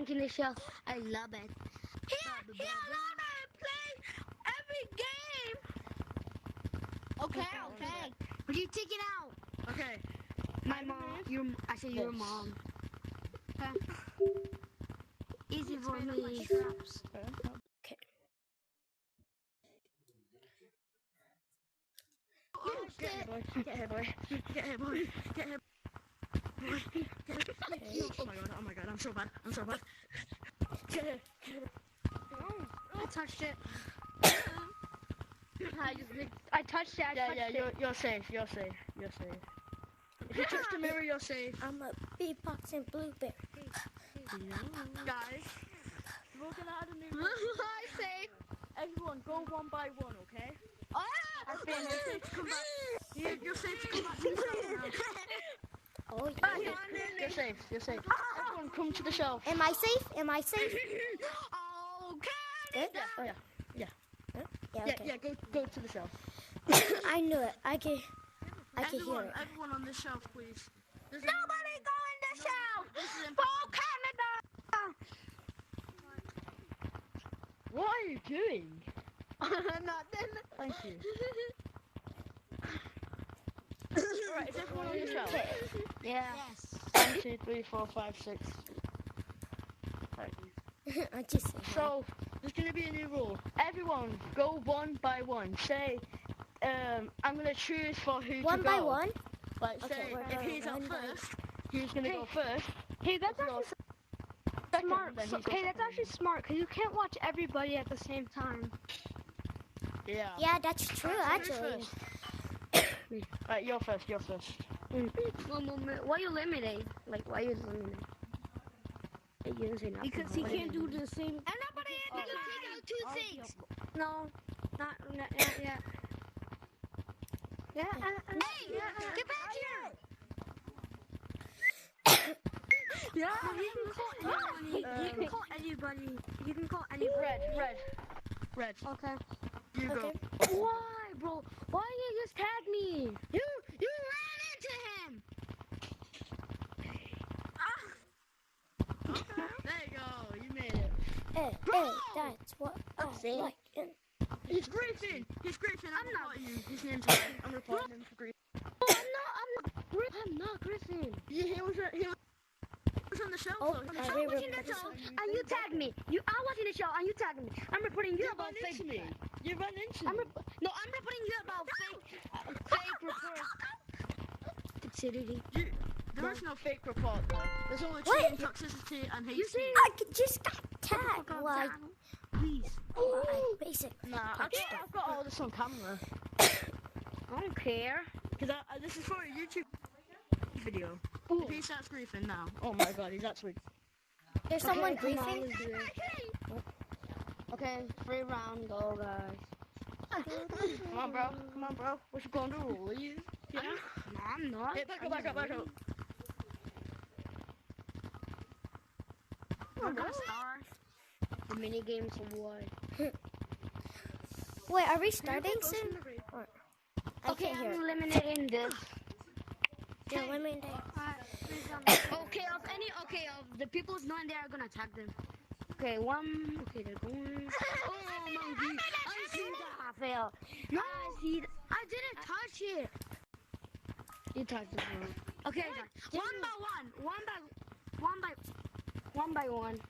watching the show. I love it. He allowed me to play every game. Okay. But you take it out. Okay. My mom. I say your mom. Okay. Easy for me. Okay. Oh, get here, boy. Get here, boy. Get here, boy. Get here, boy. Get here. Oh my god. I'm so bad. Get here. I touched it. I touched it. Yeah, you're safe. If you touch the mirror, you're safe. I'm a beatboxing blueberry. Guys, we're gonna add a new rule. I say. Everyone, go one by one, okay? Ah! You're safe to come back. You're safe to come back to the shelf now. Oh, yeah. You're safe. Everyone, come to the shelf. Am I safe? Okay. Good? Yeah. Okay. Go to the shelf. I knew it. I can hear it. Everyone on the shelf, please. Nobody go in the shelf. This is Go Canada. What are you doing? Nothing. Thank you. Alright, is everyone on the shelf? Yeah. Yes. 1, 2, 3, 4, 5, 6. Right. I just said So, there's going to be a new rule. Everyone, go one by one. Say, I'm going to choose for who to go. one by one? Like, Okay, say, we're if going he's up one by first, he's going to go first. Hey, that's If you're actually smart. then he goes Hey, that's second. actually smart because you can't watch everybody at the same time. Yeah. Yeah, that's true, Alright, so who's actually. first? Right, you're first. One moment. Why you eliminate? Like, why you eliminate? You didn't say nothing. Because he can't do the same. And nobody had to take out 2 things. No, not yet. Yeah. Hey, get back here. Yeah, he can call anyone. He can call anybody. He can call anybody. Red. Okay. You go. Okay. Why, bro? Why you just tag me? You ran into him. There you go. You made it. Hey, that's what I like. He's Griffin. I'm not you. His name's Griffin. I'm reporting him for Griffin. Oh, I'm not Griffin. Yeah, he was on the show. Oh, though. He was I on will Watching the show and you tagged me. I'm watching the show and you tagged me. I'm reporting you You about ran fake. into me. You ran into me. I'm reporting you about fake report. Considerity. There is no fake report though. There's only Wait. cheating, toxicity, and hate You see? I just got tagged. Like, Please. basic. Nah, I've got all this on camera. I don't care. Because this is for a YouTube video. If he starts griefing now. Oh my god, he's actually... There's someone griefing. Okay, 3 round, go guys. Come on, bro. What you gonna do? Will you? Yeah? No, I'm not. Hey, back up. I'm gonna start the mini games of what? Wait, are we starting soon? I Okay, can't hear I'm it. eliminating this. Yeah, let me know. Okay, of the people who's not in there, I'm gonna attack them. Okay, they're going. Oh, monkey. I see that. I failed. No, I didn't touch it. You touched it, bro. Okay, guys. One by one.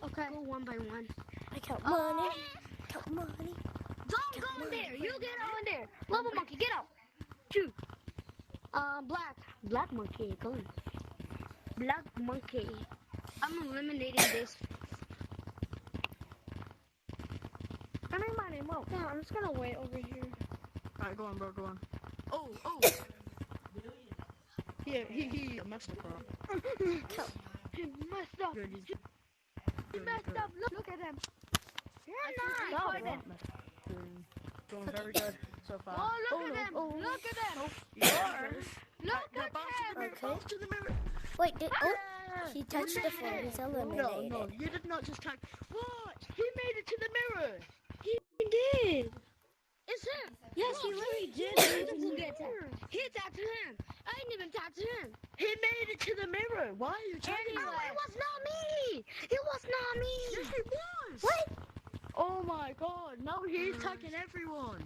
Okay. Go one by one. I count money. Count money. Don't go in there. You get out in there. Level monkey, get out. Shoot. Black monkey, go. Black monkey. I'm eliminating this. I know my name. Well, I'm just gonna wait over here. Alright, go on, bro, go on. Oh! He messed up, bro. He messed up. Good, He messed up. Look at him. You're not. Going very good so far. Oh, look at them. Look at them. Look at them. Bounce to the mirror. Wait, he touched the floor. He's eliminated. No, you did not just tag. What? He made it to the mirror. He did. It's him. Yes, he really did. He didn't get tagged. He tagged him. I didn't even tag him. He made it to the mirror. Why are you tagging him? It was not me. It was not me. Yes, it was. What? Oh my god, now he's attacking everyone.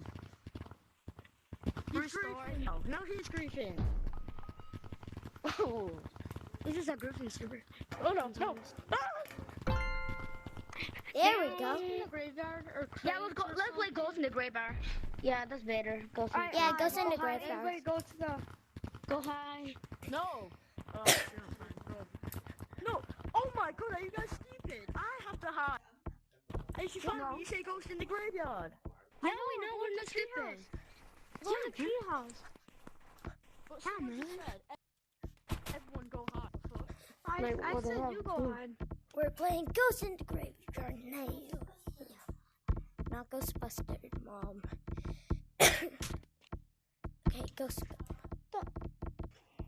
He's griefing. Now he's griefing. Oh. This is a griffin server. Oh no, no. There we go. In the graveyard or Yeah, let's play Ghost in the Graveyard. Yeah, that's better. Ghost in Yeah, it goes in the high. graveyard. Everybody go to the go high. No. Oh, no. Oh my god, are you guys stupid? I have to hide. If you find me, you say ghost in the graveyard. I know, we know, we're not stupid. It's in the treehouse. But Yeah, someone man. said everyone go hide. I what the said hell? you go hide. We're playing Ghost in the Graveyard now. Not Ghostbusters, Mom. Okay, Ghost.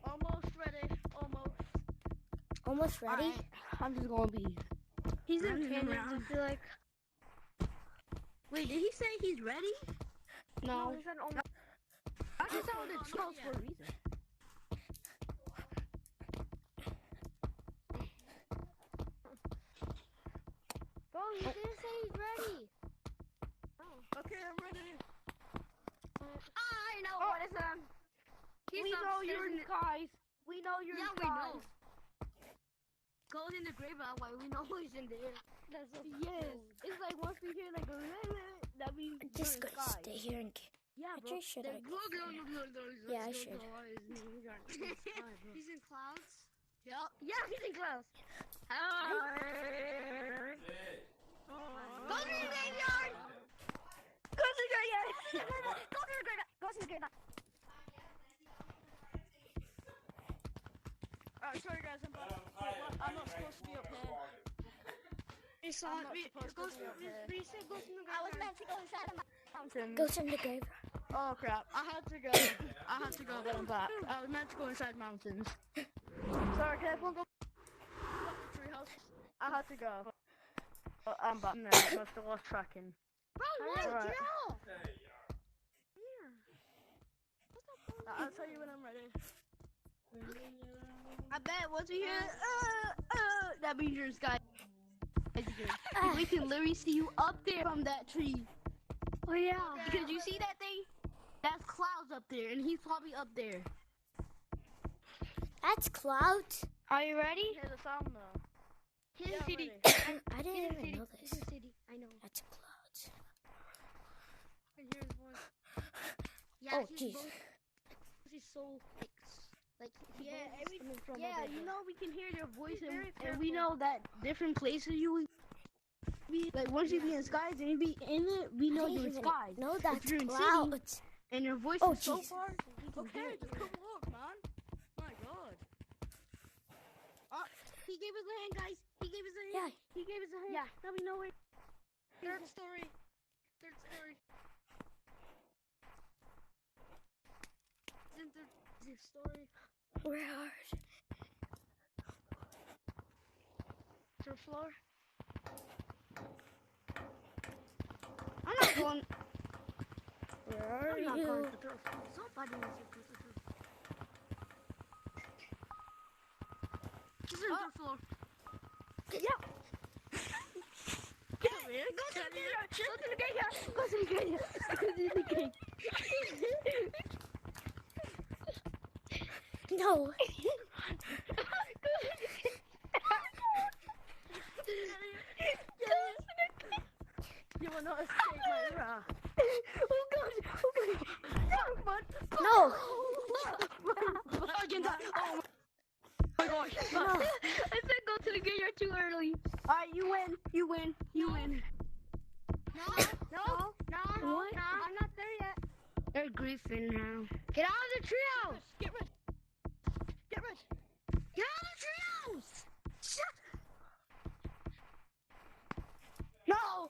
Almost ready. Almost. Almost ready? I'm just gonna be. He's in Running Canada, around. I feel like. Wait, did he say he's ready? No. He said almost. I just sounded close for a reason. Bro, you didn't say he's ready. Okay, I'm ready. I know what it's We know you're guys. We know you're Yeah, we guys. know. Goes in the graveyard. Why we know he's in there. That's so yes. It's like once we hear like a that means I'm just you're gonna guys. stay here and Yeah, bro. actually should I? Yeah, I should. He's in clouds. Yep. Yeah, he's in clouds. Go to the graveyard. Go to the graveyard. Go to the graveyard. Go to the graveyard. Alright, sorry guys, I'm back. I'm not supposed to be up here. We saw I'm not supposed to be up here. we said go to the graveyard. I was meant to go inside the mountain. Ghost in the Graveyard. Oh crap, I had to go, but I'm back. I was meant to go inside mountains. Sorry, can everyone go back to treehouse? I had to go. But I'm back now, so I still lost tracking. Bro, what? Alright. Joe? I'll tell you when I'm ready. I bet once we hear that means you're in sky. We can literally see you up there from that tree. Oh yeah. Because you see that thing? That's clouds up there, and he's probably up there. That's clouds. Are you ready? Hear the sound though. His Yeah, I'm city. ready. I didn't even know His this. city. I know. That's clouds. I hear his voice. Yeah, Oh, his jeez. voice is so like his Yeah, voice is every, coming from yeah, over you there. know we can hear their voice, very and we know that different places you would be. Like once you be in skies and you be in it, we know I you're didn't in even skies. know that's you're in city, clouds. And your voice Oh, is so jeez. far. We can hear Okay, it. just come walk, man. My god. He gave us a hand, guys. He gave us a hand. Yeah. He gave us a hand. Yeah. Now we know where. Third story. Third story. It's in the story. Where are Third floor. I'm not going. Where are I'm not you? going to third floor. Somebody needs to go to third floor. He's in third floor. Yeah. Get over here. Go to the graveyard. Go to the graveyard. Go to the graveyard. No. You will not escape my wrath. Oh god. No. Again, oh my gosh. No. I said go to the graveyard too early. Alright, you win. You win. You win. No. What? No, I'm not there yet. They're griefing now. Get out of the treehouse. Get rid. Get rid. Get out of the treehouse. Shut. No!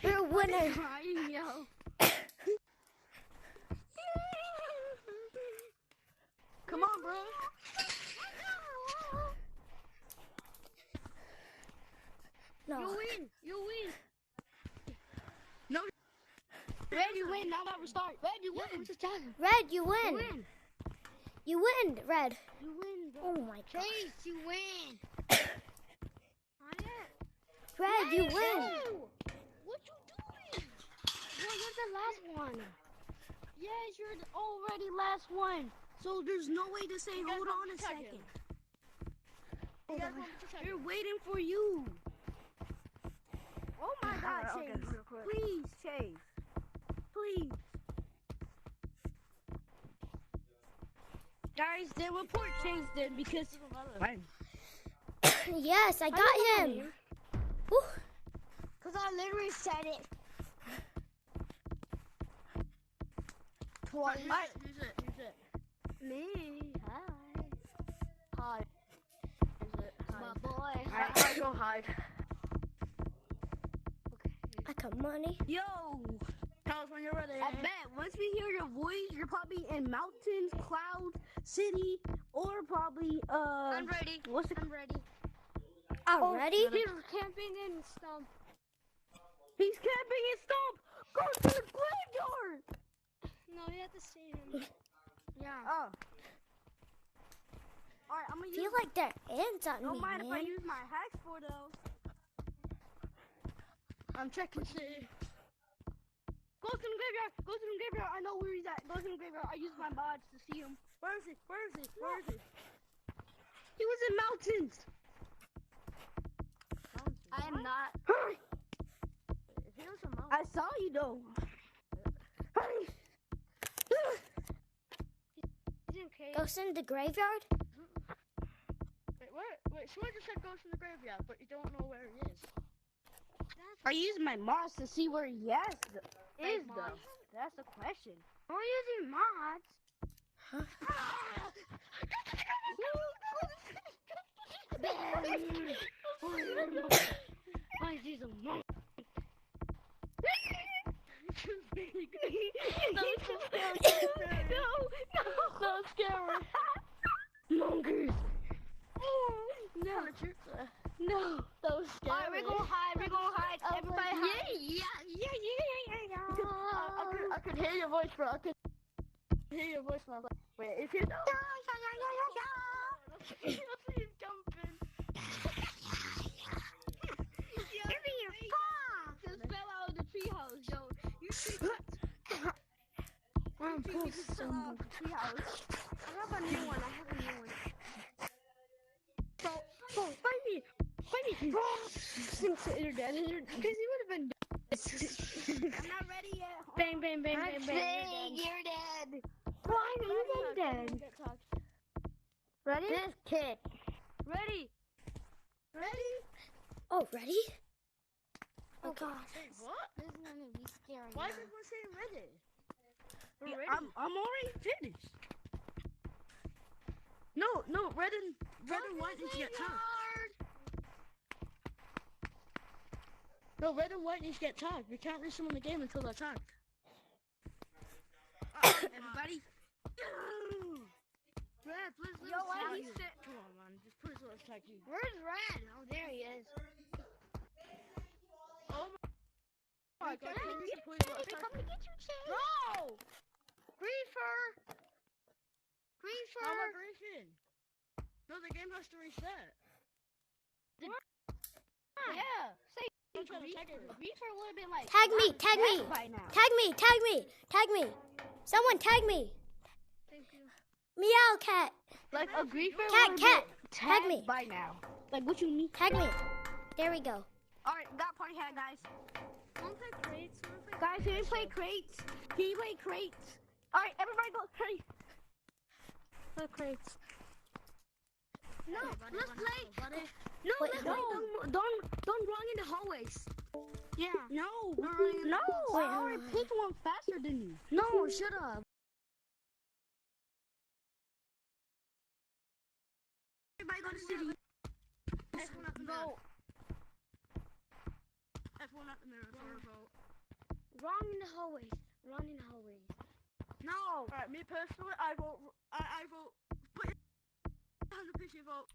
You're a winner. Crying, yo. Come on, bro. No. You win. You win. No. Red, you win. Now that we start. Red, you win. What's the time? Red, you You win. win. You win, Red. You win, bro. Oh my god. Chase, you win. Red, you win. What you doing? Well, you're the last one. Yes, you're already last one. So there's no way to say, hold on a second. They're waiting for you. Oh my god, Chase. Please, Chase. Please. Guys, they report Chase then because... Yes, I got him. Woo. Because I literally said it. Twice. Use it. Me. Hi. Use it. My boy. Alright, go hide. I got money. Yo. Tell us when you're ready. I bet once we hear your voice, you're probably in mountains, clouds, city, or probably I'm ready. I'm ready. Already? He's camping in Stump. He's camping in Stump. Go to the graveyard. No, you have to see him. Yeah. Oh. Alright, I'm gonna I feel like they're ants on Don't me, mind if I man. use my hacks for those. I'm checking city. Go to the graveyard. Go to the graveyard. I know where he's at. Go to the graveyard. I used my mods to see him. Where is he? Where is he? Where is he? He was in mountains. I am not. Hurry. If he was a mountain. I saw you though. Hurry. Ghost in the graveyard? Wait, someone just said ghost in the graveyard, but you don't know where he is. I use my mods to see where he is though. mods. That's the question. I'm using mods. I see some monks. So scary. Monkeys. No. No. That was scary. Alright, we're gonna hide. We're gonna hide. Everybody hide. I could hear your voice, bro. I could hear your voice, man. Wait, if you know. I see you jumping. Give me your paw. Just fell out of the treehouse, yo. You I'm fell out of the treehouse. I have a new one. Find me. Since you're dead. Because you would have been dead. I'm not ready yet. Bang, bang, bang, bang, bang. You're dead. Why are you dead? Ready? This kid. Ready? Oh, ready? Oh god. Wait, what? This is gonna be scary. Why now. is everyone saying ready? We're Yeah, ready. I'm already finished. No, red and white needs to get tagged. No, red and white need to get tagged. We can't leave someone in the game until they're tagged. Everybody. Red, please let Yo, us why tag he you. sit? Come on, man. Just please let us tag you. Where's Red? Oh, there he is. Oh my god. Come Can to you get please you, let us Chase. tag Come to you? get you, Chase. No! Griefer. How am I griefing? No, the game has to reset. Yeah. Say Don't try to tag Griefer. me. Griefer would have been like. Tag me, tag me. By now. Tag me. Someone tag me. Thank you. Meow cat. Like a griefer Cat, cat. tag Tag me. by now. Like what you need. Tag me. There we go. Alright, got party hat, guys. Wanna play crates? Guys, can we play crates? Can you play crates? Alright, everybody go. Hurry. Play crates. No, let's play. No, Wait, let's no. play. Don't run in the hallways. Yeah. No. running in the No. Wait, I already picked one faster than you. No, shut up. Everybody go to city. Everyone at the mirror. Go. Everyone at the mirror for a vote. Run in the hallways. Run in the hallways. No. Alright, me personally, I vote. I vote. Put your hand up if you vote.